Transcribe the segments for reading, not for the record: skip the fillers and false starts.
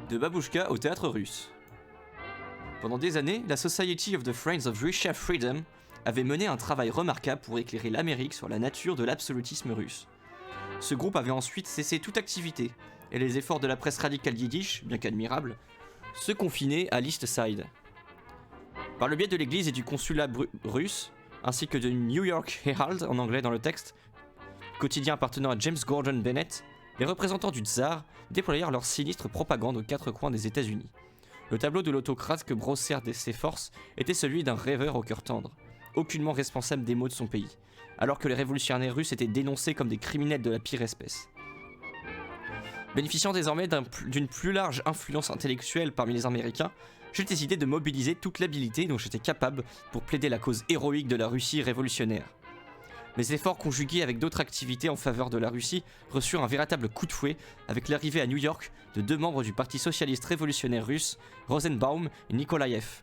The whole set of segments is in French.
De Babouchka au théâtre russe. Pendant des années, la Society of the Friends of Russia Freedom avait mené un travail remarquable pour éclairer l'Amérique sur la nature de l'absolutisme russe. Ce groupe avait ensuite cessé toute activité, et les efforts de la presse radicale yiddish, bien qu'admirables, se confinaient à l'East Side. Par le biais de l'église et du consulat russe, ainsi que de New York Herald en anglais dans le texte, quotidien appartenant à James Gordon Bennett, les représentants du tsar déployèrent leur sinistre propagande aux quatre coins des États-Unis. Le tableau de l'autocrate que brossèrent ses forces était celui d'un rêveur au cœur tendre, aucunement responsable des maux de son pays, alors que les révolutionnaires russes étaient dénoncés comme des criminels de la pire espèce. Bénéficiant désormais d'une plus large influence intellectuelle parmi les Américains, j'ai décidé de mobiliser toute l'habileté dont j'étais capable pour plaider la cause héroïque de la Russie révolutionnaire. Mes efforts conjugués avec d'autres activités en faveur de la Russie reçurent un véritable coup de fouet avec l'arrivée à New York de deux membres du Parti socialiste révolutionnaire russe, Rosenbaum et Nikolaïev.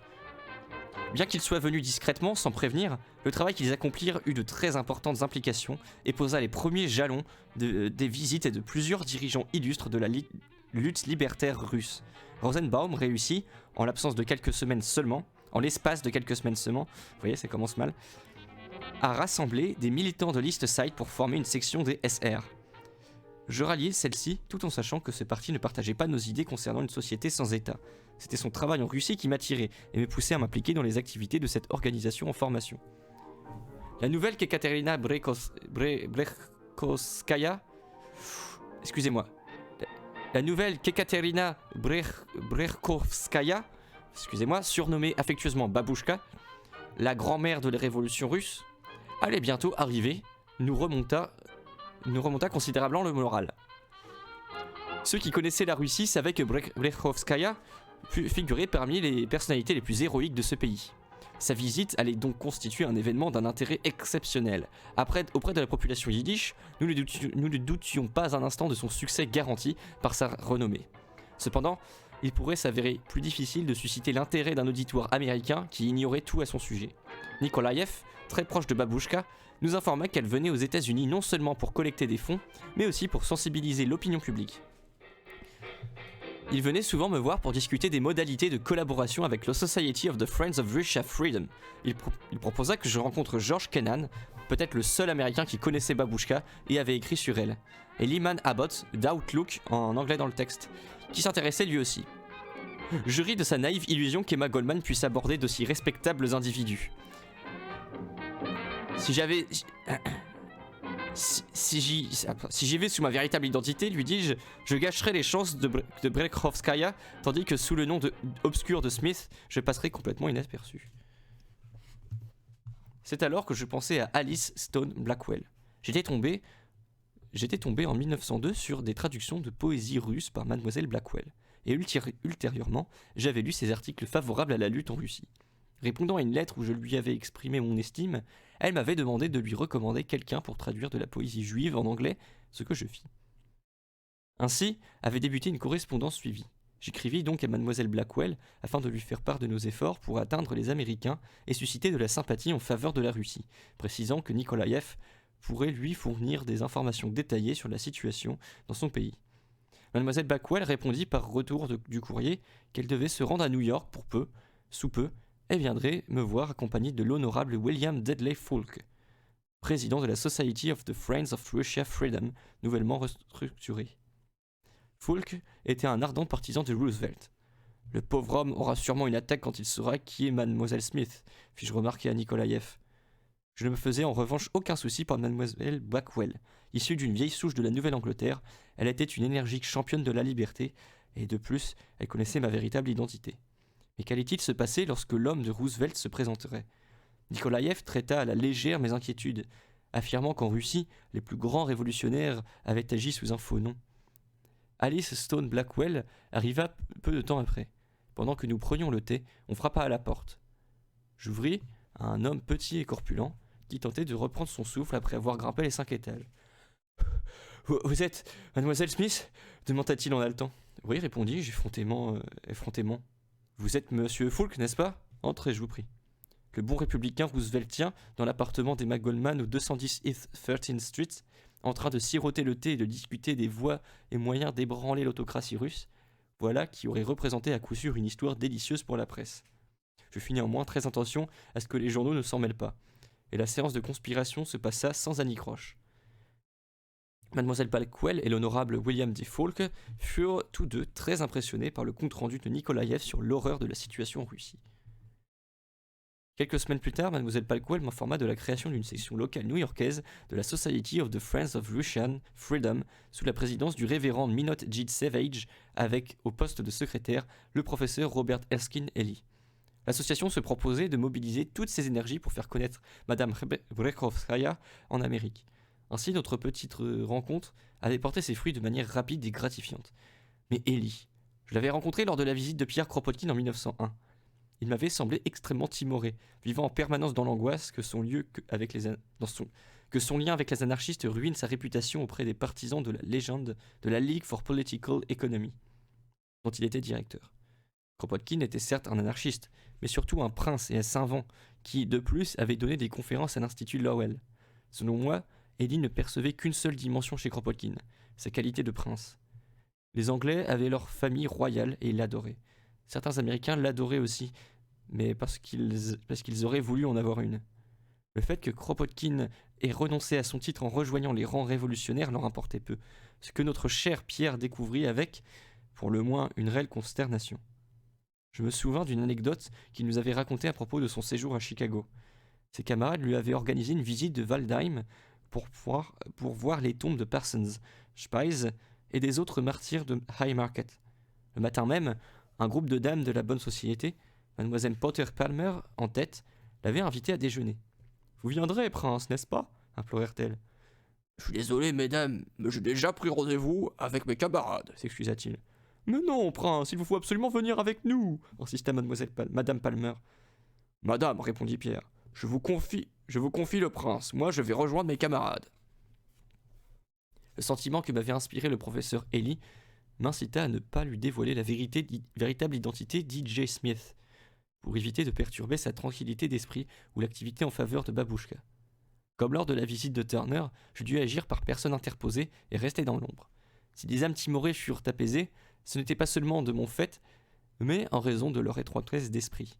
Bien qu'ils soient venus discrètement, sans prévenir, le travail qu'ils accomplirent eut de très importantes implications et posa les premiers jalons des visites de plusieurs dirigeants illustres de la lutte libertaire russe. Rosenbaum réussit, en l'espace de quelques semaines seulement, vous voyez ça commence mal, à rassembler des militants de l'East Side pour former une section des SR. Je ralliai celle-ci tout en sachant que ce parti ne partageait pas nos idées concernant une société sans État. C'était son travail en Russie qui m'attirait et me poussait à m'impliquer dans les activités de cette organisation en formation. La nouvelle qu'Ekaterina Brechkovskaya... Excusez-moi. La nouvelle qu'Ekaterina Brechkovskaya, surnommée affectueusement Babouchka, la grand-mère de la révolution russe, allait bientôt arriver, nous remonta considérablement le moral. Ceux qui connaissaient la Russie savaient que Brechkovskaya figurait parmi les personnalités les plus héroïques de ce pays. Sa visite allait donc constituer un événement d'un intérêt exceptionnel. Auprès de la population yiddish, nous ne doutions pas un instant de son succès garanti par sa renommée. Cependant, il pourrait s'avérer plus difficile de susciter l'intérêt d'un auditoire américain qui ignorait tout à son sujet. Nikolaïev, très proche de Babouchka, nous informa qu'elle venait aux États-Unis non seulement pour collecter des fonds, mais aussi pour sensibiliser l'opinion publique. Il venait souvent me voir pour discuter des modalités de collaboration avec la Society of the Friends of Russia Freedom. Il proposa que je rencontre George Kennan, peut-être le seul américain qui connaissait Babouchka et avait écrit sur elle, et Lyman Abbott d'Outlook en anglais dans le texte, qui s'intéressait lui aussi. Je ris de sa naïve illusion qu'Emma Goldman puisse aborder d'aussi respectables individus. Si j'y vais sous ma véritable identité, lui dis-je, je gâcherai les chances de Brechkovskaya, tandis que sous le nom obscur de Smith, je passerai complètement inaperçu. C'est alors que je pensais à Alice Stone Blackwell. J'étais tombé en 1902 sur des traductions de poésie russe par Mademoiselle Blackwell, et ultérieurement, j'avais lu ses articles favorables à la lutte en Russie. Répondant à une lettre où je lui avais exprimé mon estime, elle m'avait demandé de lui recommander quelqu'un pour traduire de la poésie juive en anglais, ce que je fis. Ainsi avait débuté une correspondance suivie. J'écrivis donc à Mademoiselle Blackwell afin de lui faire part de nos efforts pour atteindre les Américains et susciter de la sympathie en faveur de la Russie, précisant que Nikolaïev pourrait lui fournir des informations détaillées sur la situation dans son pays. Mademoiselle Blackwell répondit par retour du courrier qu'elle devait se rendre à New York sous peu, et viendrait me voir accompagnée de l'honorable William Dudley Foulke, président de la Society of the Friends of Russia Freedom, nouvellement restructurée. Foulke était un ardent partisan de Roosevelt. Le pauvre homme aura sûrement une attaque quand il saura qui est Mademoiselle Smith, fis-je remarquer à Nikolaïev. Je ne me faisais en revanche aucun souci par Mademoiselle Blackwell. Issue d'une vieille souche de la Nouvelle-Angleterre, elle était une énergique championne de la liberté, et de plus, elle connaissait ma véritable identité. Mais qu'allait-il se passer lorsque l'homme de Roosevelt se présenterait ? Nikolaïev traita à la légère mes inquiétudes, affirmant qu'en Russie, les plus grands révolutionnaires avaient agi sous un faux nom. Alice Stone Blackwell arriva peu de temps après. Pendant que nous prenions le thé, on frappa à la porte. J'ouvris à un homme petit et corpulent, qui tentait de reprendre son souffle après avoir grimpé les 5 étages. « Vous êtes Mademoiselle Smith ?» demanda-t-il en haletant. « Oui, répondis-je effrontément. Vous êtes Monsieur Foulke, n'est-ce pas ? Entrez, je vous prie. » Le bon républicain rooseveltien, dans l'appartement d'Emma Goldman au 210 East 13th Street, en train de siroter le thé et de discuter des voies et moyens d'ébranler l'autocratie russe, Voilà qui aurait représenté à coup sûr une histoire délicieuse pour la presse. Je fis néanmoins très attention à ce que les journaux ne s'en mêlent pas, et la séance de conspiration se passa sans anicroche. Mademoiselle Blackwell et l'honorable William D. Falk furent tous deux très impressionnés par le compte-rendu de Nikolaïev sur l'horreur de la situation en Russie. Quelques semaines plus tard, Mademoiselle Blackwell m'informa de la création d'une section locale new-yorkaise de la Society of the Friends of Russian Freedom sous la présidence du révérend Minot J. Savage, avec au poste de secrétaire le professeur Robert Erskine Ellie. L'association se proposait de mobiliser toutes ses énergies pour faire connaître Madame Brekhovskaya en Amérique. Ainsi, notre petite rencontre avait porté ses fruits de manière rapide et gratifiante. Mais Ellie, je l'avais rencontré lors de la visite de Pierre Kropotkin en 1901. Il m'avait semblé extrêmement timoré, vivant en permanence dans l'angoisse que son lien avec les anarchistes ruine sa réputation auprès des partisans de la légende de la League for Political Economy, dont il était directeur. Kropotkin était certes un anarchiste, mais surtout un prince et un savant qui, de plus, avait donné des conférences à l'Institut Lowell. Selon moi, Ellie ne percevait qu'une seule dimension chez Kropotkin, sa qualité de prince. Les Anglais avaient leur famille royale et ils l'adoraient. Certains Américains l'adoraient aussi, mais parce qu'ils auraient voulu en avoir une. Le fait que Kropotkin ait renoncé à son titre en rejoignant les rangs révolutionnaires leur importait peu, ce que notre cher Pierre découvrit avec, pour le moins, une réelle consternation. Je me souviens d'une anecdote qu'il nous avait racontée à propos de son séjour à Chicago. Ses camarades lui avaient organisé une visite de Waldheim pour voir les tombes de Parsons, Spies et des autres martyrs de Haymarket. Le matin même, un groupe de dames de la bonne société, Mademoiselle Potter Palmer en tête, l'avait invité à déjeuner. « Vous viendrez, prince, n'est-ce pas ?» implorèrent-elles. « Je suis désolé, mesdames, mais j'ai déjà pris rendez-vous avec mes camarades, » s'excusa-t-il. « Mais non, prince, il vous faut absolument venir avec nous, » insista Madame Palmer. « Madame, » répondit Pierre, je vous confie le prince, moi je vais rejoindre mes camarades. » Le sentiment que m'avait inspiré le professeur Ellie m'incita à ne pas lui dévoiler la véritable identité d'E.J. Smith, pour éviter de perturber sa tranquillité d'esprit ou l'activité en faveur de Babouchka. Comme lors de la visite de Turner, je dus agir par personne interposée et rester dans l'ombre. Si des âmes timorées furent apaisées, ce n'était pas seulement de mon fait, mais en raison de leur étroitesse d'esprit.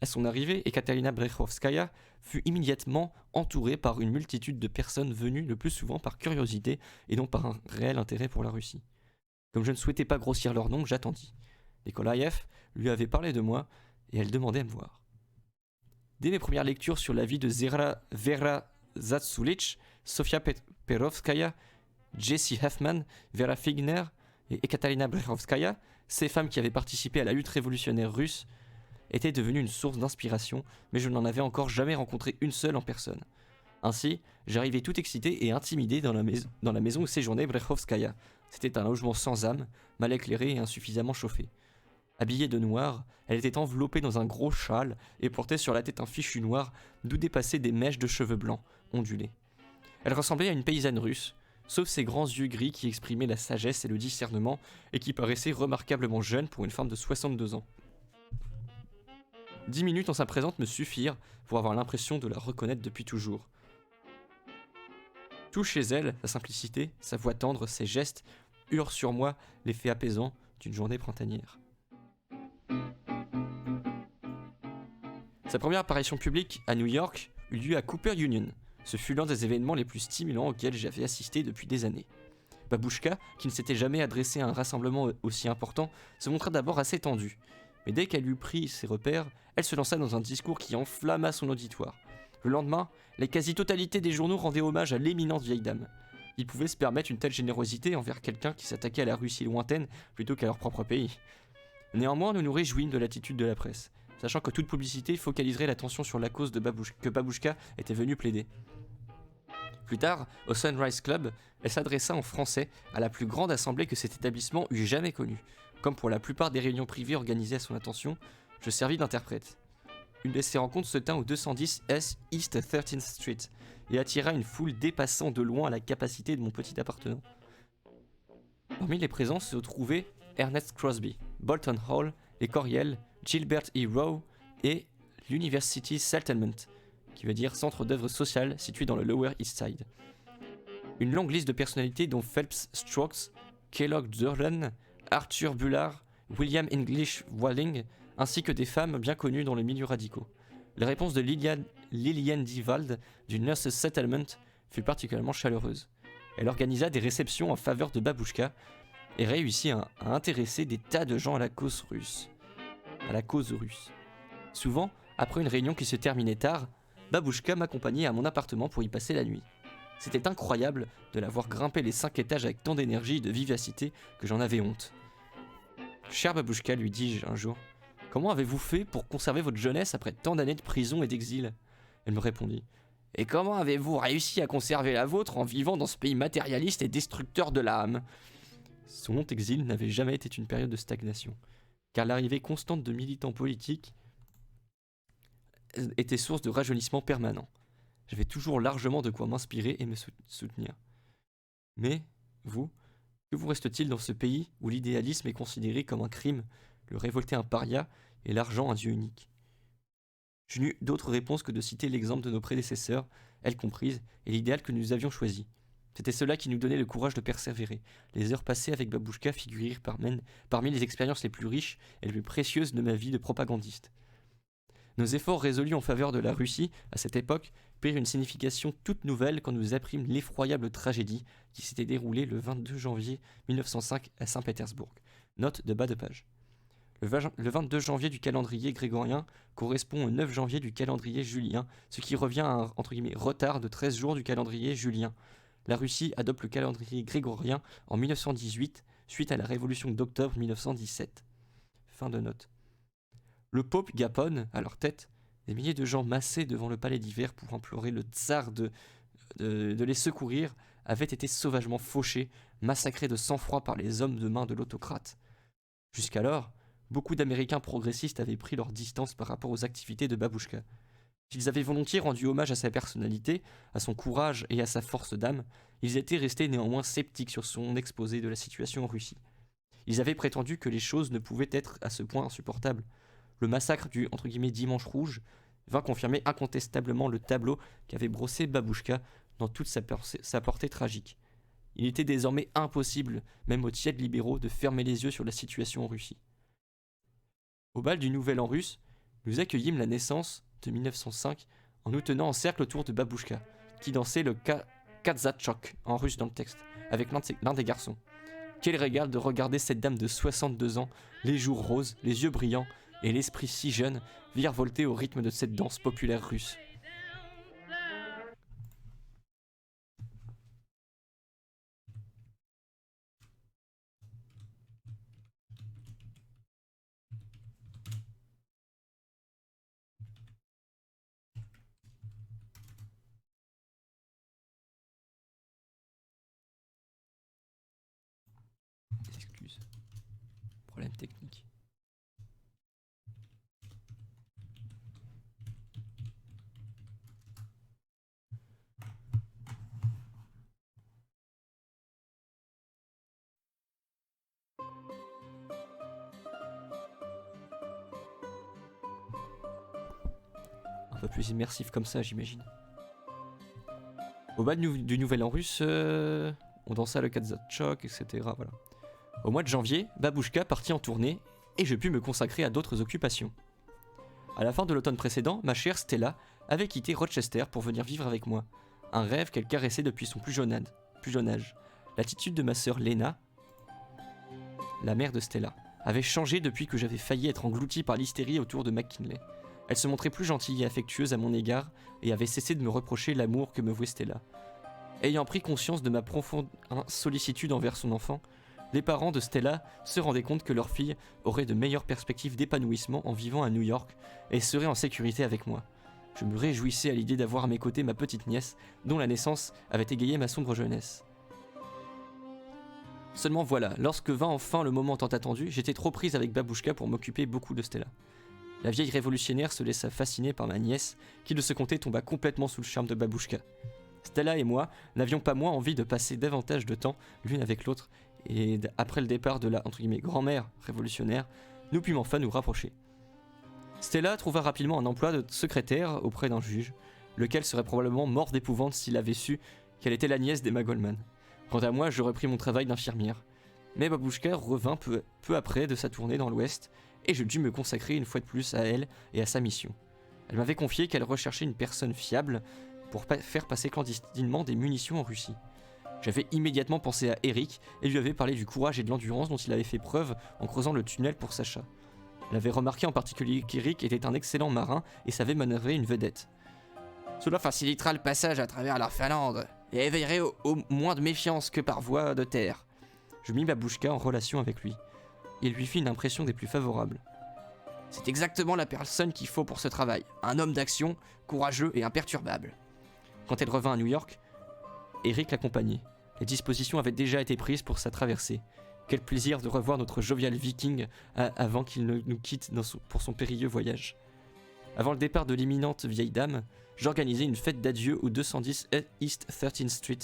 À son arrivée, Ekaterina Brekhovskaya fut immédiatement entourée par une multitude de personnes venues le plus souvent par curiosité et non par un réel intérêt pour la Russie. Comme je ne souhaitais pas grossir leur nombre, j'attendis. Nikolaïev lui avait parlé de moi et elle demandait à me voir. Dès mes premières lectures sur la vie de Vera Zatsulitch, Sofia Perovskaya, Jessie Huffman, Vera Figner et Ekaterina Brekhovskaya, ces femmes qui avaient participé à la lutte révolutionnaire russe, étaient devenues une source d'inspiration, mais je n'en avais encore jamais rencontré une seule en personne. Ainsi, j'arrivais tout excité et intimidé dans la maison où séjournait Brekhovskaya. C'était un logement sans âme, mal éclairé et insuffisamment chauffé. Habillée de noir, elle était enveloppée dans un gros châle et portait sur la tête un fichu noir d'où dépassaient des mèches de cheveux blancs, ondulés. Elle ressemblait à une paysanne russe, sauf ses grands yeux gris qui exprimaient la sagesse et le discernement et qui paraissaient remarquablement jeune pour une femme de 62 ans. 10 minutes en sa présence me suffirent pour avoir l'impression de la reconnaître depuis toujours. Tout chez elle, sa simplicité, sa voix tendre, ses gestes, eurent sur moi l'effet apaisant d'une journée printanière. Sa première apparition publique à New York eut lieu à Cooper Union. Ce fut l'un des événements les plus stimulants auxquels j'avais assisté depuis des années. Babouchka, qui ne s'était jamais adressée à un rassemblement aussi important, se montra d'abord assez tendue. Mais dès qu'elle eut pris ses repères, elle se lança dans un discours qui enflamma son auditoire. Le lendemain, la quasi-totalité des journaux rendaient hommage à l'éminente vieille dame. Ils pouvaient se permettre une telle générosité envers quelqu'un qui s'attaquait à la Russie lointaine plutôt qu'à leur propre pays. Néanmoins, nous nous réjouîmes de l'attitude de la presse, sachant que toute publicité focaliserait l'attention sur la cause que Babouchka était venue plaider. Plus tard, au Sunrise Club, elle s'adressa en français à la plus grande assemblée que cet établissement eût jamais connue. Comme pour la plupart des réunions privées organisées à son attention, je servis d'interprète. Une de ces rencontres se tint au 210 S East 13th Street et attira une foule dépassant de loin la capacité de mon petit appartement. Parmi les présents se trouvaient Ernest Crosby, Bolton Hall, les Coriel, Gilbert E. Rowe et l'University Settlement, qui veut dire centre d'œuvre sociale situé dans le Lower East Side. Une longue liste de personnalités dont Phelps Strokes, Kellogg Durden, Arthur Bullard, William English Walling, ainsi que des femmes bien connues dans les milieux radicaux. La réponse de Lillian Diwald du Nurses Settlement fut particulièrement chaleureuse. Elle organisa des réceptions en faveur de Babouchka et réussit à intéresser des tas de gens à la cause russe. Souvent, après une réunion qui se terminait tard, Babouchka m'accompagnait à mon appartement pour y passer la nuit. C'était incroyable de la voir grimper les 5 étages avec tant d'énergie et de vivacité que j'en avais honte. Cher Babouchka, lui dis-je un jour, comment avez-vous fait pour conserver votre jeunesse après tant d'années de prison et d'exil ? Elle me répondit, et comment avez-vous réussi à conserver la vôtre en vivant dans ce pays matérialiste et destructeur de l'âme ? Son long exil n'avait jamais été une période de stagnation, car l'arrivée constante de militants politiques était source de rajeunissement permanent. J'avais toujours largement de quoi m'inspirer et me soutenir. Mais, vous, que vous reste-t-il dans ce pays où l'idéalisme est considéré comme un crime, le révolté un paria et l'argent un dieu unique ? Je n'eus d'autre réponse que de citer l'exemple de nos prédécesseurs, elles comprises, et l'idéal que nous avions choisi. C'était cela qui nous donnait le courage de persévérer. Les heures passées avec Babouchka figurèrent parmi les expériences les plus riches et les plus précieuses de ma vie de propagandiste. Nos efforts résolus en faveur de la Russie, à cette époque, prirent une signification toute nouvelle quand nous apprîmes l'effroyable tragédie qui s'était déroulée le 22 janvier 1905 à Saint-Pétersbourg. Note de bas de page. Le 22 janvier du calendrier grégorien correspond au 9 janvier du calendrier julien, ce qui revient à un retard de 13 jours du calendrier julien. La Russie adopte le calendrier grégorien en 1918, suite à la révolution d'octobre 1917. Fin de note. Le pope Gapon, à leur tête, des milliers de gens massés devant le palais d'hiver pour implorer le tsar de les secourir, avaient été sauvagement fauchés, massacrés de sang-froid par les hommes de main de l'autocrate. Jusqu'alors, beaucoup d'Américains progressistes avaient pris leur distance par rapport aux activités de Babouchka. S'ils avaient volontiers rendu hommage à sa personnalité, à son courage et à sa force d'âme, ils étaient restés néanmoins sceptiques sur son exposé de la situation en Russie. Ils avaient prétendu que les choses ne pouvaient être à ce point insupportables. Le massacre du « dimanche rouge » vint confirmer incontestablement le tableau qu'avait brossé Babouchka dans toute sa portée tragique. Il était désormais impossible, même aux tièdes libéraux, de fermer les yeux sur la situation en Russie. Au bal du Nouvel An russe, nous accueillîmes la naissance de 1905 en nous tenant en cercle autour de Babouchka, qui dansait le Kazatchok, en russe dans le texte, avec l'un des garçons. Quel régal de regarder cette dame de 62 ans, les joues roses, les yeux brillants, et l'esprit si jeune, virevolter au rythme de cette danse populaire russe. Excuse. Problème technique. Un peu plus immersif comme ça, j'imagine. Au bal du Nouvel An russe, on dansa le Kazatchok, etc. Voilà. Au mois de janvier, Babouchka partit en tournée et je pus me consacrer à d'autres occupations. À la fin de l'automne précédent, ma chère Stella avait quitté Rochester pour venir vivre avec moi. Un rêve qu'elle caressait depuis son plus jeune âge. L'attitude de ma sœur Lena, la mère de Stella, avait changé depuis que j'avais failli être englouti par l'hystérie autour de McKinley. Elle se montrait plus gentille et affectueuse à mon égard et avait cessé de me reprocher l'amour que me vouait Stella. Ayant pris conscience de ma profonde sollicitude envers son enfant, les parents de Stella se rendaient compte que leur fille aurait de meilleures perspectives d'épanouissement en vivant à New York et serait en sécurité avec moi. Je me réjouissais à l'idée d'avoir à mes côtés ma petite nièce, dont la naissance avait égayé ma sombre jeunesse. Seulement voilà, lorsque vint enfin le moment tant attendu, j'étais trop prise avec Babouchka pour m'occuper beaucoup de Stella. La vieille révolutionnaire se laissa fasciner par ma nièce, qui de ce côté tomba complètement sous le charme de Babouchka. Stella et moi n'avions pas moins envie de passer davantage de temps l'une avec l'autre, et après le départ de la « grand-mère révolutionnaire », nous pûmes enfin nous rapprocher. Stella trouva rapidement un emploi de secrétaire auprès d'un juge, lequel serait probablement mort d'épouvante s'il avait su qu'elle était la nièce d'Emma Goldman. Quant à moi, je repris mon travail d'infirmière. Mais Babouchka revint peu après de sa tournée dans l'Ouest, et je dus me consacrer une fois de plus à elle et à sa mission. Elle m'avait confié qu'elle recherchait une personne fiable pour faire passer clandestinement des munitions en Russie. J'avais immédiatement pensé à Eric et lui avais parlé du courage et de l'endurance dont il avait fait preuve en creusant le tunnel pour Sacha. Elle avait remarqué en particulier qu'Eric était un excellent marin et savait manœuvrer une vedette. Cela facilitera le passage à travers la Finlande et éveillerait au moins de méfiance que par voie de terre. Je mis Babouchka en relation avec lui. Il lui fit une impression des plus favorables. C'est exactement la personne qu'il faut pour ce travail. Un homme d'action, courageux et imperturbable. Quand elle revint à New York, Eric l'accompagnait. Les dispositions avaient déjà été prises pour sa traversée. Quel plaisir de revoir notre jovial viking avant qu'il ne nous quitte pour son périlleux voyage. Avant le départ de l'imminente vieille dame, j'organisai une fête d'adieu au 210 East 13th Street.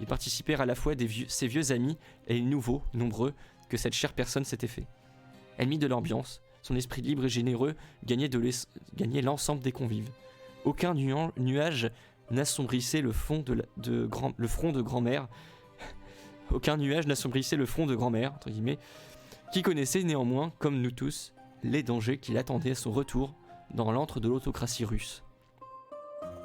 Ils participèrent à la fois ses vieux amis et les nouveaux, nombreux, que cette chère personne s'était fait. Elle mit de l'ambiance, son esprit libre et généreux gagnait l'ensemble des convives. Aucun nuage n'assombrissait le front de grand-mère. Aucun nuage n'assombrissait le front de grand-mère, entre guillemets, qui connaissait néanmoins, comme nous tous, les dangers qui l'attendaient à son retour dans l'antre de l'autocratie russe.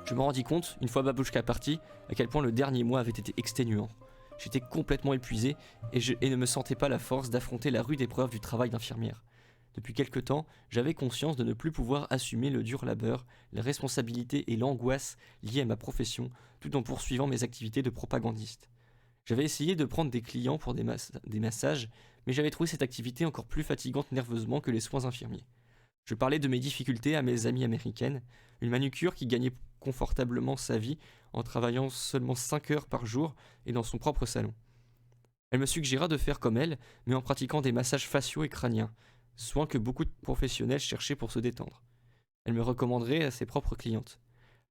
Je me rendis compte, une fois Babouchka partie, à quel point le dernier mois avait été exténuant. J'étais complètement épuisé et ne me sentais pas la force d'affronter la rude épreuve du travail d'infirmière. Depuis quelque temps, j'avais conscience de ne plus pouvoir assumer le dur labeur, les responsabilités et l'angoisse liées à ma profession, tout en poursuivant mes activités de propagandiste. J'avais essayé de prendre des clients pour des massages, mais j'avais trouvé cette activité encore plus fatigante nerveusement que les soins infirmiers. Je parlais de mes difficultés à mes amies américaines, une manucure qui gagnait confortablement sa vie en travaillant seulement 5 heures par jour et dans son propre salon. Elle me suggéra de faire comme elle, mais en pratiquant des massages faciaux et crâniens, soins que beaucoup de professionnels cherchaient pour se détendre. Elle me recommanderait à ses propres clientes.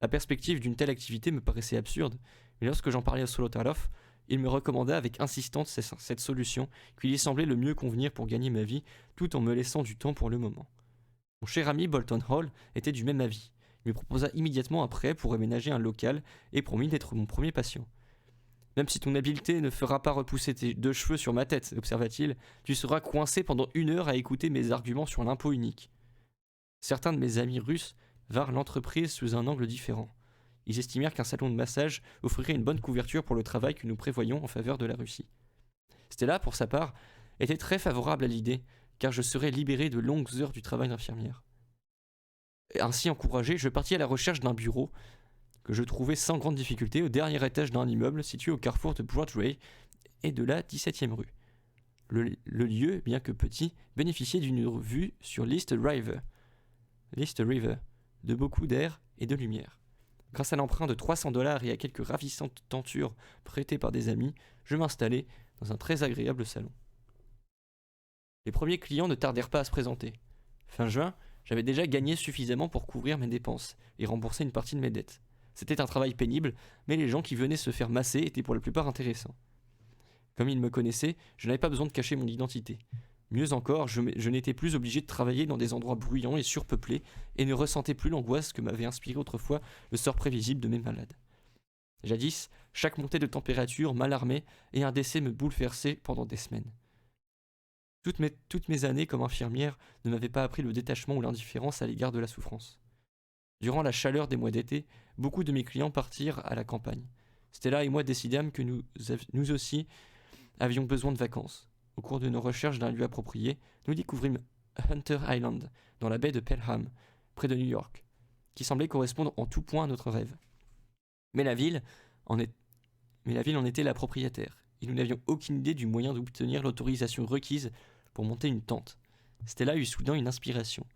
La perspective d'une telle activité me paraissait absurde, mais lorsque j'en parlais à Solotaroff, il me recommanda avec insistance cette solution qui lui semblait le mieux convenir pour gagner ma vie, tout en me laissant du temps pour le moment. Mon cher ami Bolton Hall était du même avis. Il me proposa immédiatement un prêt pour aménager un local et promit d'être mon premier patient. Même si ton habileté ne fera pas repousser tes 2 cheveux sur ma tête, observa-t-il, tu seras coincé pendant 1 heure à écouter mes arguments sur l'impôt unique. Certains de mes amis russes vinrent l'entreprise sous un angle différent. Ils estimèrent qu'un salon de massage offrirait une bonne couverture pour le travail que nous prévoyions en faveur de la Russie. Stella, pour sa part, était très favorable à l'idée, car je serais libéré de longues heures du travail d'infirmière. Ainsi encouragé, je partis à la recherche d'un bureau que je trouvais sans grande difficulté au dernier étage d'un immeuble situé au carrefour de Broadway et de la 17e rue. Le lieu, bien que petit, bénéficiait d'une vue sur l'East River, de beaucoup d'air et de lumière. Grâce à l'emprunt de $300 et à quelques ravissantes tentures prêtées par des amis, je m'installai dans un très agréable salon. Les premiers clients ne tardèrent pas à se présenter. Fin juin, j'avais déjà gagné suffisamment pour couvrir mes dépenses et rembourser une partie de mes dettes. C'était un travail pénible, mais les gens qui venaient se faire masser étaient pour la plupart intéressants. Comme ils me connaissaient, je n'avais pas besoin de cacher mon identité. Mieux encore, je n'étais plus obligé de travailler dans des endroits bruyants et surpeuplés et ne ressentais plus l'angoisse que m'avait inspiré autrefois le sort prévisible de mes malades. Jadis, chaque montée de température m'alarmait et un décès me bouleversait pendant des semaines. Toutes mes années comme infirmière ne m'avaient pas appris le détachement ou l'indifférence à l'égard de la souffrance. Durant la chaleur des mois d'été, beaucoup de mes clients partirent à la campagne. Stella et moi décidâmes que nous aussi avions besoin de vacances. Au cours de nos recherches d'un lieu approprié, nous découvrîmes Hunter Island, dans la baie de Pelham, près de New York, qui semblait correspondre en tout point à notre rêve. Mais la ville en était la propriétaire, et nous n'avions aucune idée du moyen d'obtenir l'autorisation requise pour monter une tente. Stella eut soudain une inspiration.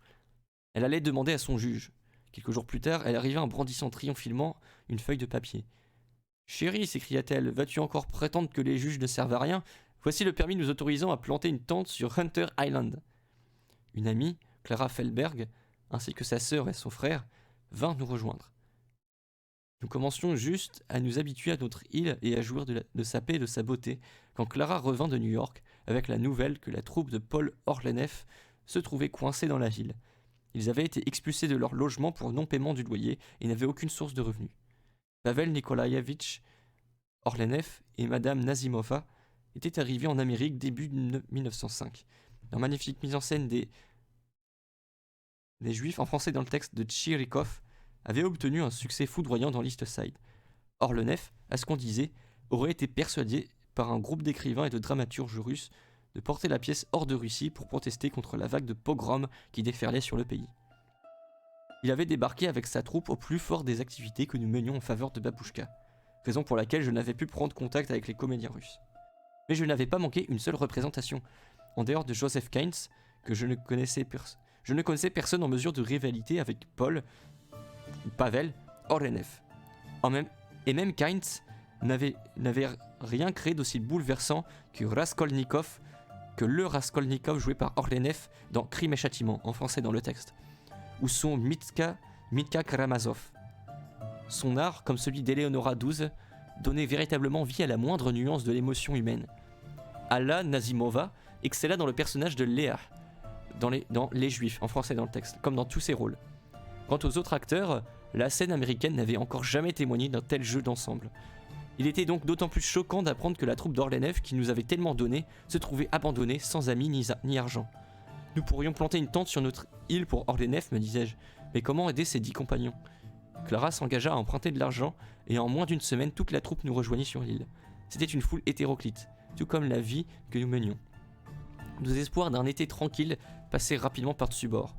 Elle allait demander à son juge. Quelques jours plus tard, elle arriva en brandissant triomphalement une feuille de papier. « Chérie, s'écria-t-elle, vas-tu encore prétendre que les juges ne servent à rien ? Voici le permis nous autorisant à planter une tente sur Hunter Island. » Une amie, Clara Feldberg, ainsi que sa sœur et son frère, vinrent nous rejoindre. Nous commencions juste à nous habituer à notre île et à jouir de sa paix et de sa beauté, quand Clara revint de New York avec la nouvelle que la troupe de Paul Orleneff se trouvait coincée dans la ville. Ils avaient été expulsés de leur logement pour non-paiement du loyer et n'avaient aucune source de revenus. Pavel Nikolaïevitch Orleneff et Madame Nazimova était arrivé en Amérique début 1905. La magnifique mise en scène des Juifs en français dans le texte de Tchirikov avait obtenu un succès foudroyant dans l'East Side. Or le nef, à ce qu'on disait, aurait été persuadé par un groupe d'écrivains et de dramaturges russes de porter la pièce hors de Russie pour protester contre la vague de pogroms qui déferlait sur le pays. Il avait débarqué avec sa troupe au plus fort des activités que nous menions en faveur de Babouchka, raison pour laquelle je n'avais pu prendre contact avec les comédiens russes. Mais je n'avais pas manqué une seule représentation, en dehors de Joseph Keynes, que je ne connaissais personne en mesure de rivalité avec Pavel Orlenev. Et même Keynes n'avait rien créé d'aussi bouleversant que le Raskolnikov joué par Orlenev dans Crime et Châtiment, en français dans le texte, ou son Mitka Karamazov. Son art, comme celui d'Eleonora XII, donnait véritablement vie à la moindre nuance de l'émotion humaine. Alla Nazimova excella dans le personnage de Léa, dans Les Juifs, en français dans le texte, comme dans tous ses rôles. Quant aux autres acteurs, la scène américaine n'avait encore jamais témoigné d'un tel jeu d'ensemble. Il était donc d'autant plus choquant d'apprendre que la troupe d'Orlenev, qui nous avait tellement donné, se trouvait abandonnée, sans amis ni argent. Nous pourrions planter une tente sur notre île pour Orlenev, me disais-je, mais comment aider ses 10 compagnons ? Clara s'engagea à emprunter de l'argent, et en moins d'une semaine, toute la troupe nous rejoignit sur l'île. C'était une foule hétéroclite, tout comme la vie que nous menions. Nos espoirs d'un été tranquille passaient rapidement par-dessus bord.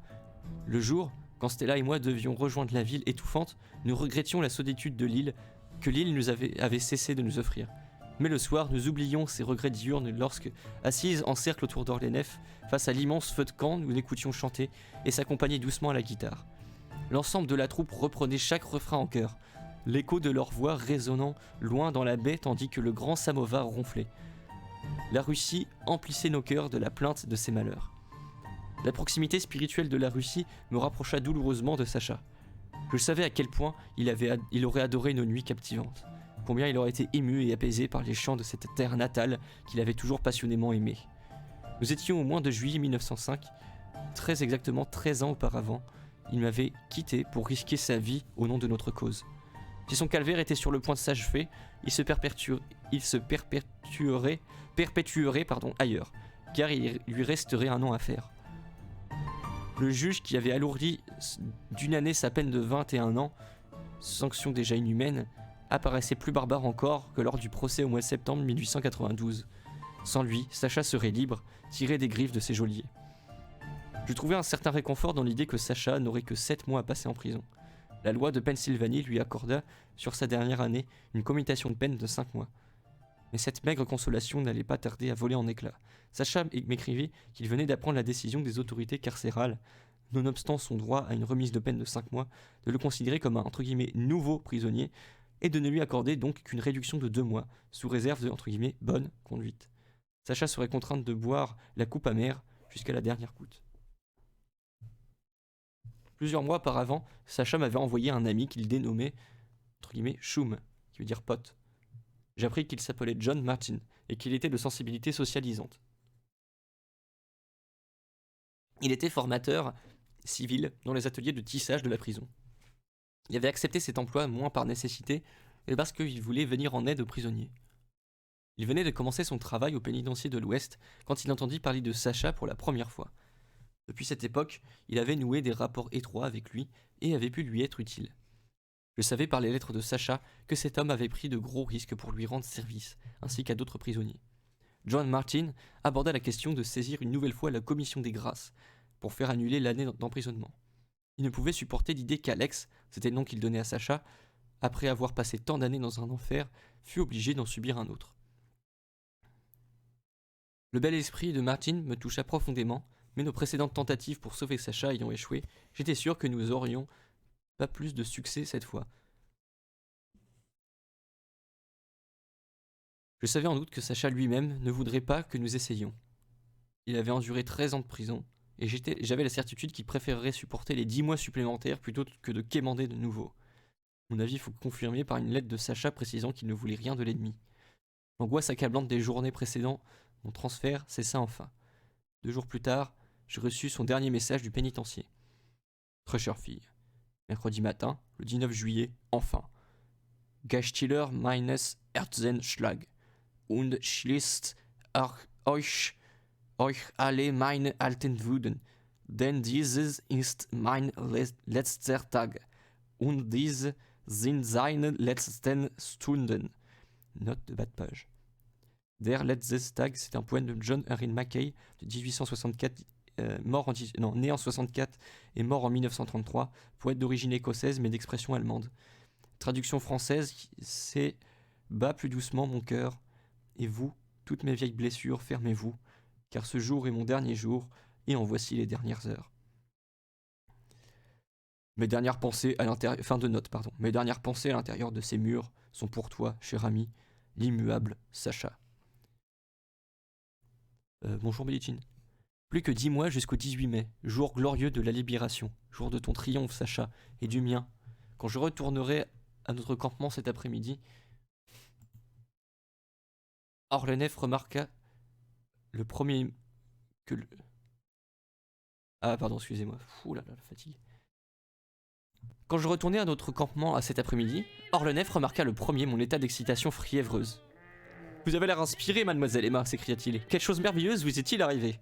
Le jour, quand Stella et moi devions rejoindre la ville étouffante, nous regrettions la solitude de l'île que l'île nous avait cessé de nous offrir. Mais le soir, nous oublions ces regrets diurnes lorsque, assises en cercle autour d'Orlenev, face à l'immense feu de camp, nous l'écoutions chanter et s'accompagner doucement à la guitare. L'ensemble de la troupe reprenait chaque refrain en chœur, l'écho de leur voix résonnant loin dans la baie tandis que le grand samovar ronflait. La Russie emplissait nos cœurs de la plainte de ses malheurs. La proximité spirituelle de la Russie me rapprocha douloureusement de Sacha. Je savais à quel point il aurait adoré nos nuits captivantes, combien il aurait été ému et apaisé par les chants de cette terre natale qu'il avait toujours passionnément aimée. Nous étions au mois de juillet 1905, très exactement 13 ans auparavant. Il m'avait quitté pour risquer sa vie au nom de notre cause. Si son calvaire était sur le point de s'achever, il se perpétuerait ailleurs, car il lui resterait un an à faire. Le juge qui avait alourdi d'une année sa peine de 21 ans, sanction déjà inhumaine, apparaissait plus barbare encore que lors du procès au mois de septembre 1892. Sans lui, Sacha serait libre, tiré des griffes de ses geôliers. Je trouvais un certain réconfort dans l'idée que Sacha n'aurait que 7 mois à passer en prison. La loi de Pennsylvanie lui accorda, sur sa dernière année, une commutation de peine de 5 mois. Mais cette maigre consolation n'allait pas tarder à voler en éclats. Sacha m'écrivit qu'il venait d'apprendre la décision des autorités carcérales, nonobstant son droit à une remise de peine de 5 mois, de le considérer comme un entre guillemets nouveau prisonnier et de ne lui accorder donc qu'une réduction de 2 mois, sous réserve de entre guillemets bonne conduite. Sacha serait contrainte de boire la coupe amère jusqu'à la dernière goutte. Plusieurs mois auparavant, Sacha m'avait envoyé un ami qu'il dénommait entre guillemets Choum, qui veut dire pote. J'appris qu'il s'appelait John Martin et qu'il était de sensibilité socialisante. Il était formateur civil dans les ateliers de tissage de la prison. Il avait accepté cet emploi moins par nécessité et parce qu'il voulait venir en aide aux prisonniers. Il venait de commencer son travail au pénitencier de l'Ouest quand il entendit parler de Sacha pour la première fois. Depuis cette époque, il avait noué des rapports étroits avec lui et avait pu lui être utile. Je savais par les lettres de Sacha que cet homme avait pris de gros risques pour lui rendre service, ainsi qu'à d'autres prisonniers. John Martin aborda la question de saisir une nouvelle fois la commission des grâces pour faire annuler l'année d'emprisonnement. Il ne pouvait supporter l'idée qu'Alex, c'était le nom qu'il donnait à Sacha, après avoir passé tant d'années dans un enfer, fût obligé d'en subir un autre. Le bel esprit de Martin me toucha profondément, mais nos précédentes tentatives pour sauver Sacha ayant échoué, j'étais sûr que nous aurions pas plus de succès cette fois. Je savais en doute que Sacha lui-même ne voudrait pas que nous essayions. Il avait enduré 13 ans de prison, et j'avais la certitude qu'il préférerait supporter les 10 mois supplémentaires plutôt que de quémander de nouveau. Mon avis fut confirmé par une lettre de Sacha précisant qu'il ne voulait rien de l'ennemi. L'angoisse accablante des journées précédant mon transfert cessa enfin. 2 jours plus tard, je reçus son dernier message du pénitencier. Très chère fille, mercredi matin, le 19 juillet, enfin. Gastiller meines Herzenschlag und schließt euch alle meine alten Wuden, denn dieses ist mein letzter Tag und diese sind seine letzten Stunden. Note de bas de page. Der letzte Tag, c'est un poème de John Henry Mackay de 1864, né en 64 et mort en 1933, poète d'origine écossaise mais d'expression allemande. Traduction française, c'est « Bats plus doucement mon cœur, et vous, toutes mes vieilles blessures, fermez-vous, car ce jour est mon dernier jour, et en voici les dernières heures. » Mes dernières pensées à l'intérieur... Fin de note, pardon. Mes dernières pensées à l'intérieur de ces murs sont pour toi, cher ami, l'immuable Sacha. Bonjour Mélicine. Plus que 10 mois jusqu'au 18 mai, jour glorieux de la libération, jour de ton triomphe, Sacha, et du mien. Quand je retournerai à notre campement cet après-midi, Orlenef remarqua le premier que le... Ah pardon, excusez-moi. Ouh là là, la fatigue. Quand je retournai à notre campement à cet après-midi, Orlenef remarqua le premier mon état d'excitation fiévreuse. « Vous avez l'air inspirée, mademoiselle Emma » s'écria-t-il. « Quelle chose merveilleuse vous est-il arrivé ?»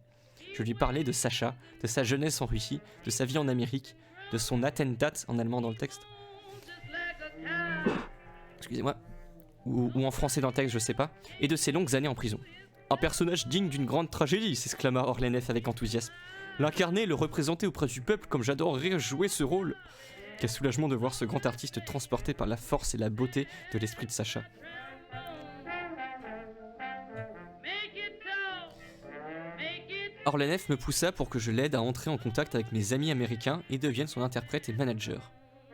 Je lui parlais de Sacha, de sa jeunesse en Russie, de sa vie en Amérique, de son attentat en allemand dans le texte. Excusez-moi. Ou en français dans le texte, je sais pas. Et de ses longues années en prison. Un personnage digne d'une grande tragédie, s'exclama Orlenef avec enthousiasme. L'incarner, le représenter auprès du peuple comme j'adorerais jouer ce rôle. Quel soulagement de voir ce grand artiste transporté par la force et la beauté de l'esprit de Sacha. Orlenef me poussa pour que je l'aide à entrer en contact avec mes amis américains et devienne son interprète et manager.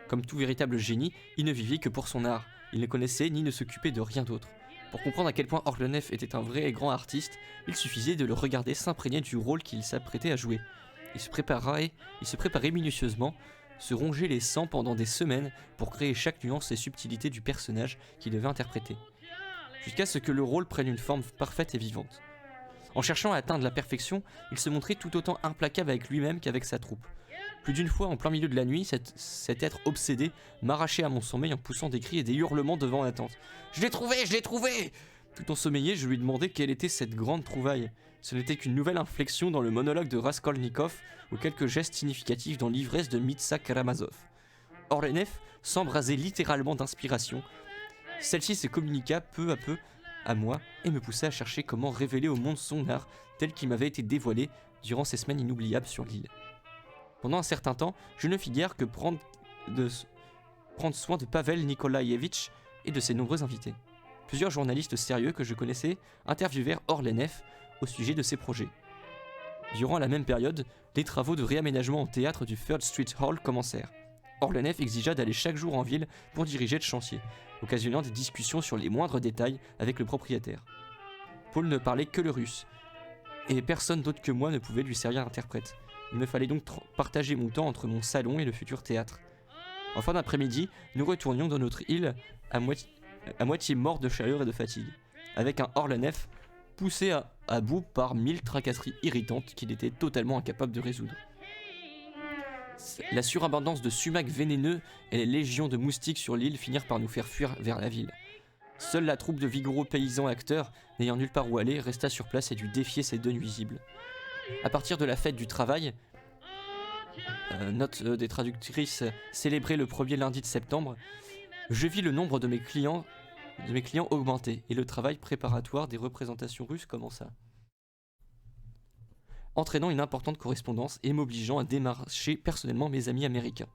Comme tout véritable génie, il ne vivait que pour son art. Il ne connaissait ni ne s'occupait de rien d'autre. Pour comprendre à quel point Orlenef était un vrai et grand artiste, il suffisait de le regarder s'imprégner du rôle qu'il s'apprêtait à jouer. Il se préparait minutieusement, se rongeait les sangs pendant des semaines pour créer chaque nuance et subtilité du personnage qu'il devait interpréter, jusqu'à ce que le rôle prenne une forme parfaite et vivante. En cherchant à atteindre la perfection, il se montrait tout autant implacable avec lui-même qu'avec sa troupe. Plus d'une fois, en plein milieu de la nuit, cet être obsédé m'arrachait à mon sommeil en poussant des cris et des hurlements devant la tente. « Je l'ai trouvé, je l'ai trouvé !» Tout ensommeillé, je lui demandais quelle était cette grande trouvaille. Ce n'était qu'une nouvelle inflexion dans le monologue de Raskolnikov ou quelques gestes significatifs dans l'ivresse de Mitsa Karamazov. Orlenef s'embrasait littéralement d'inspiration. Celle-ci se communiqua peu à peu à moi et me poussa à chercher comment révéler au monde son art tel qu'il m'avait été dévoilé durant ces semaines inoubliables sur l'île. Pendant un certain temps, je ne fis guère que prendre soin de Pavel Nikolaïevitch et de ses nombreux invités. Plusieurs journalistes sérieux que je connaissais interviewèrent Orlenef au sujet de ses projets. Durant la même période, les travaux de réaménagement en théâtre du Third Street Hall commencèrent. Orlenef exigea d'aller chaque jour en ville pour diriger le chantier, occasionnant des discussions sur les moindres détails avec le propriétaire. Paul ne parlait que le russe, et personne d'autre que moi ne pouvait lui servir d'interprète. Il me fallait donc partager mon temps entre mon salon et le futur théâtre. En fin d'après-midi, nous retournions dans notre île à moitié morts de chaleur et de fatigue, avec un Orlenef poussé à bout par 1000 tracasseries irritantes qu'il était totalement incapable de résoudre. La surabondance de sumacs vénéneux et les légions de moustiques sur l'île finirent par nous faire fuir vers la ville. Seule la troupe de vigoureux paysans acteurs, n'ayant nulle part où aller, resta sur place et dut défier ces deux nuisibles. À partir de la fête du travail, note des traductrices célébrée le premier lundi de septembre, je vis le nombre de mes clients augmenter et le travail préparatoire des représentations russes commença, entraînant une importante correspondance et m'obligeant à démarcher personnellement mes amis américains.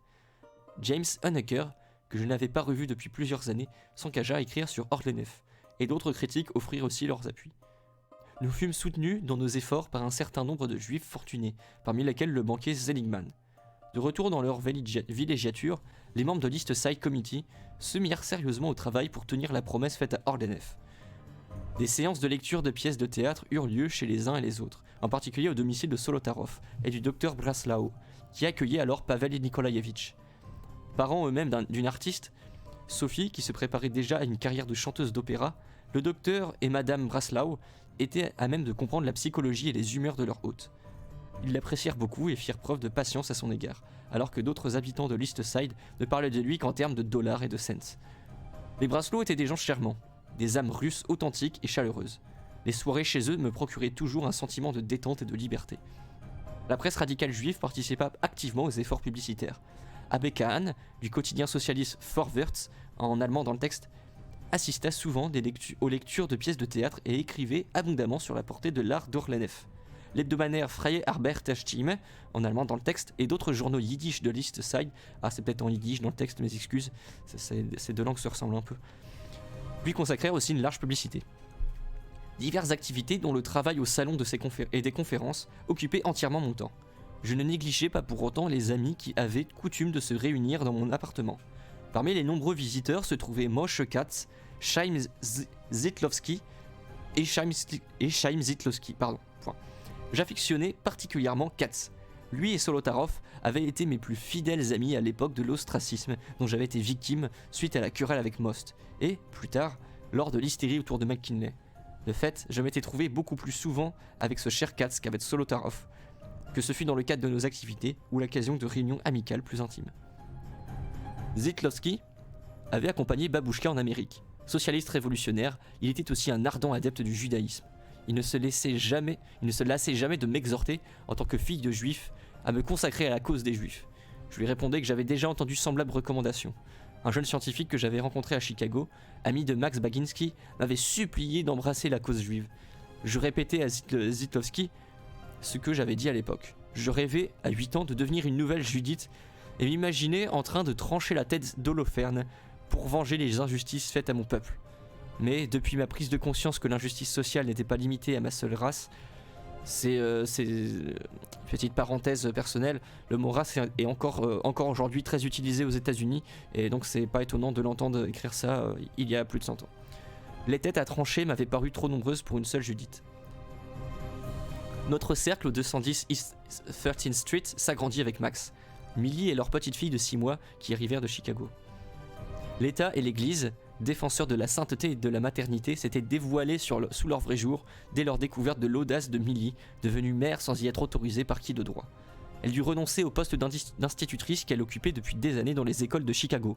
James Huneker, que je n'avais pas revu depuis plusieurs années, s'engagea à écrire sur Orlenef, et d'autres critiques offrirent aussi leurs appuis. Nous fûmes soutenus dans nos efforts par un certain nombre de juifs fortunés, parmi lesquels le banquier Seligman. De retour dans leur villégiature, les membres de l'East Side Committee se mirent sérieusement au travail pour tenir la promesse faite à Orlenef. Des séances de lecture de pièces de théâtre eurent lieu chez les uns et les autres, en particulier au domicile de Solotarov et du docteur Braslao, qui accueillait alors Pavel Nikolaïevitch. Parents eux-mêmes d'une artiste, Sophie, qui se préparait déjà à une carrière de chanteuse d'opéra, le docteur et madame Braslao étaient à même de comprendre la psychologie et les humeurs de leur hôte. Ils l'apprécièrent beaucoup et firent preuve de patience à son égard, alors que d'autres habitants de l'East Side ne parlaient de lui qu'en termes de dollars et de cents. Les Braslao étaient des gens charmants, des âmes russes authentiques et chaleureuses. Les soirées chez eux me procuraient toujours un sentiment de détente et de liberté. La presse radicale juive participa activement aux efforts publicitaires. Abbé Kahn, du quotidien socialiste Vorwärts, en allemand dans le texte, assista souvent aux lectures de pièces de théâtre et écrivait abondamment sur la portée de l'art d'Orlenef. L'hebdomadaire Freie Arbeiterstimme, en allemand dans le texte, et d'autres journaux yiddish de l'East Side, c'est peut-être en yiddish dans le texte, mes excuses, ces deux langues se ressemblent un peu, lui consacrèrent aussi une large publicité. Diverses activités dont le travail au salon et des conférences occupaient entièrement mon temps. Je ne négligeais pas pour autant les amis qui avaient coutume de se réunir dans mon appartement. Parmi les nombreux visiteurs se trouvaient Moshe Katz, Chaim Zitlowski et Chaim Zitlowski. J'affectionnais particulièrement Katz. Lui et Solotarov avaient été mes plus fidèles amis à l'époque de l'ostracisme dont j'avais été victime suite à la querelle avec Most, et, plus tard, lors de l'hystérie autour de McKinley. De fait, je m'étais trouvé beaucoup plus souvent avec ce cher Katz qu'avec Solotarov, que ce fut dans le cadre de nos activités ou l'occasion de réunions amicales plus intimes. Zitlowski avait accompagné Babouchka en Amérique. Socialiste révolutionnaire, il était aussi un ardent adepte du judaïsme. Il ne se lassait jamais de m'exhorter, en tant que fille de juif, à me consacrer à la cause des juifs. Je lui répondais que j'avais déjà entendu semblables recommandations. Un jeune scientifique que j'avais rencontré à Chicago, ami de Max Baginski, m'avait supplié d'embrasser la cause juive. Je répétais à Zitlowski ce que j'avais dit à l'époque. Je rêvais, à 8 ans, de devenir une nouvelle Judith et m'imaginais en train de trancher la tête d'Holoferne pour venger les injustices faites à mon peuple. Mais depuis ma prise de conscience que l'injustice sociale n'était pas limitée à ma seule race, c'est petite parenthèse personnelle, le mot race est encore aujourd'hui très utilisé aux États-Unis, et donc c'est pas étonnant de l'entendre écrire ça il y a plus de 100 ans. Les têtes à trancher m'avaient paru trop nombreuses pour une seule Judith. Notre cercle au 210 East 13th Street s'agrandit avec Max, Millie et leur petite fille de 6 mois qui arrivèrent de Chicago. L'État et l'Église, défenseurs de la sainteté et de la maternité, s'étaient dévoilés sous leur vrai jour dès leur découverte de l'audace de Millie, devenue mère sans y être autorisée par qui de droit. Elle dut renoncer au poste d'institutrice qu'elle occupait depuis des années dans les écoles de Chicago.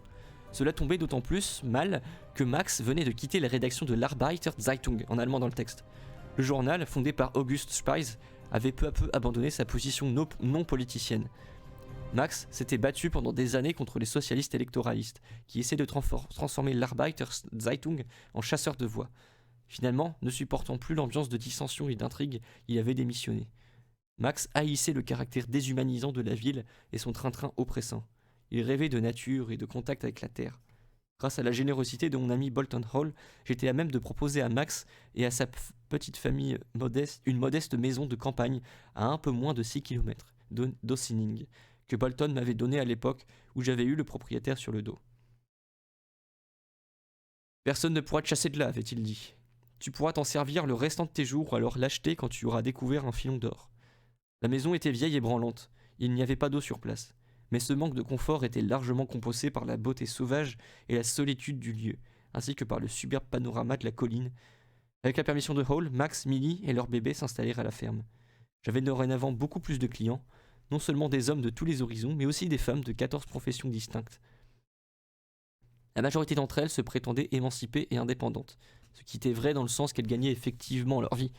Cela tombait d'autant plus mal que Max venait de quitter la rédaction de l'Arbeiter Zeitung, en allemand dans le texte. Le journal, fondé par August Spies, avait peu à peu abandonné sa position non politicienne. Max s'était battu pendant des années contre les socialistes électoralistes, qui essaient de transformer l'Arbeiter Zeitung en chasseur de voix. Finalement, ne supportant plus l'ambiance de dissension et d'intrigue, il avait démissionné. Max haïssait le caractère déshumanisant de la ville et son train-train oppressant. Il rêvait de nature et de contact avec la terre. Grâce à la générosité de mon ami Bolton Hall, j'étais à même de proposer à Max et à sa petite famille modeste une modeste maison de campagne à un peu moins de 6 km d'Ossining, que Bolton m'avait donné à l'époque où j'avais eu le propriétaire sur le dos. Personne ne pourra te chasser de là, avait-il dit. Tu pourras t'en servir le restant de tes jours ou alors l'acheter quand tu auras découvert un filon d'or. La maison était vieille et branlante, il n'y avait pas d'eau sur place, mais ce manque de confort était largement compensé par la beauté sauvage et la solitude du lieu, ainsi que par le superbe panorama de la colline. Avec la permission de Hall, Max, Millie et leur bébé s'installèrent à la ferme. J'avais dorénavant beaucoup plus de clients, non seulement des hommes de tous les horizons, mais aussi des femmes de 14 professions distinctes. La majorité d'entre elles se prétendaient émancipées et indépendantes, ce qui était vrai dans le sens qu'elles gagnaient effectivement leur vie,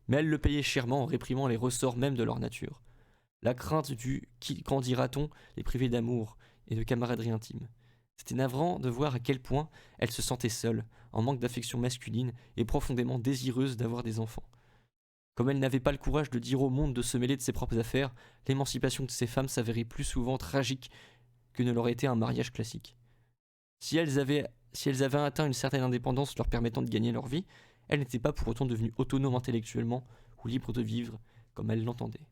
mais elles le payaient chèrement en réprimant les ressorts même de leur nature. La crainte du « qui grandira-t-on » les priver d'amour et de camaraderie intime. C'était navrant de voir à quel point elles se sentaient seules, en manque d'affection masculine et profondément désireuses d'avoir des enfants. Comme elles n'avaient pas le courage de dire au monde de se mêler de ses propres affaires, l'émancipation de ces femmes s'avérait plus souvent tragique que ne l'aurait été un mariage classique. Si elles avaient atteint une certaine indépendance leur permettant de gagner leur vie, elles n'étaient pas pour autant devenues autonomes intellectuellement ou libres de vivre comme elles l'entendaient.